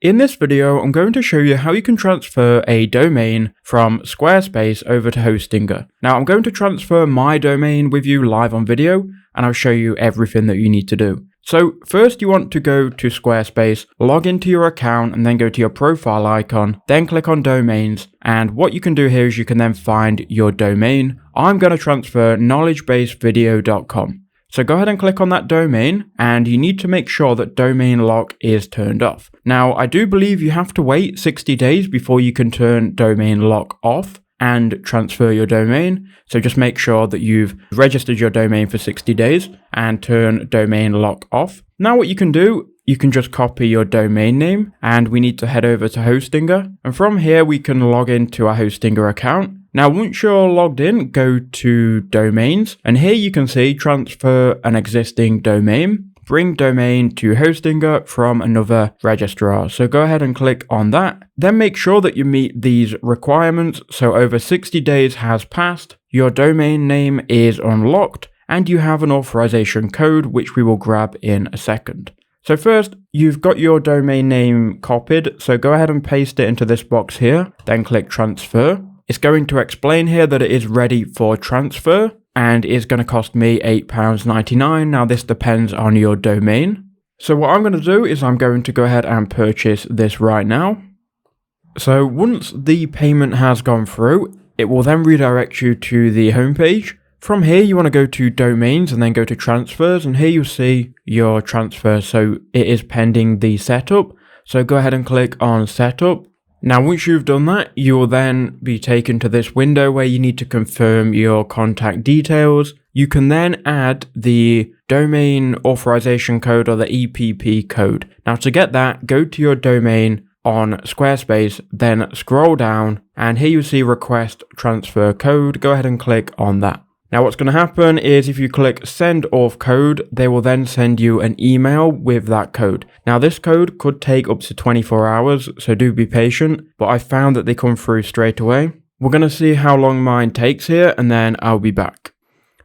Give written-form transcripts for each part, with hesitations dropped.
In this video, I'm going to show you how you can transfer a domain from Squarespace over to Hostinger. Now, I'm going to transfer my domain with you live on video, and I'll show you everything that you need to do. So first you want to go to Squarespace, log into your account, and then go to your profile icon, then click on domains. And what you can do here is you can then find your domain. I'm going to transfer knowledgebasevideo.com. So go ahead and click on that domain, and you need to make sure that domain lock is turned off. Now, I do believe you have to wait 60 days before you can turn domain lock off and transfer your domain. So just make sure that you've registered your domain for 60 days and turn domain lock off. Now what you can do, you can just copy your domain name, and we need to head over to Hostinger. And from here, we can log into our Hostinger account. Now, once you're logged in, go to domains, and here you can see transfer an existing domain, bring domain to Hostinger from another registrar. So go ahead and click on that. Then make sure that you meet these requirements. So over 60 days has passed, your domain name is unlocked, and you have an authorization code, which we will grab in a second. So first, you've got your domain name copied. So go ahead and paste it into this box here, then click transfer. It's going to explain here that it is ready for transfer and is going to cost me £8.99. Now this depends on your domain. So what I'm going to do is I'm going to go ahead and purchase this right now. So once the payment has gone through, it will then redirect you to the homepage. From here, you want to go to domains and then go to transfers, and here you'll see your transfer. So it is pending the setup. So go ahead and click on setup. Now, once you've done that, you will then be taken to this window where you need to confirm your contact details. You can then add the domain authorization code or the EPP code. Now, to get that, go to your domain on Squarespace, then scroll down, and here you see request transfer code. Go ahead and click on that. Now what's going to happen is if you click send auth code, they will then send you an email with that code. Now this code could take up to 24 hours, so do be patient, but I found that they come through straight away. We're going to see how long mine takes here, and then I'll be back.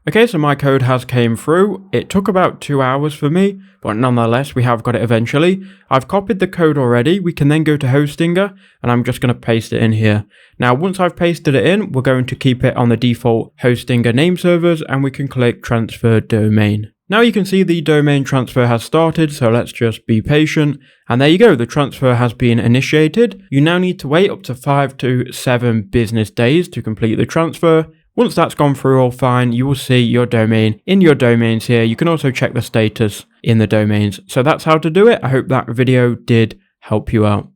Okay, so my code has came through. It took about 2 hours for me, but nonetheless, we have got it eventually. I've copied the code already. We can then go to Hostinger, and I'm just going to paste it in here. Now, once I've pasted it in, we're going to keep it on the default Hostinger name servers, and we can click transfer domain. Now you can see the domain transfer has started, so let's just be patient. And there you go, the transfer has been initiated. You now need to wait up to 5 to 7 business days to complete the transfer. Once that's gone through all fine, you will see your domain in your domains here. You can also check the status in the domains. So that's how to do it. I hope that video did help you out.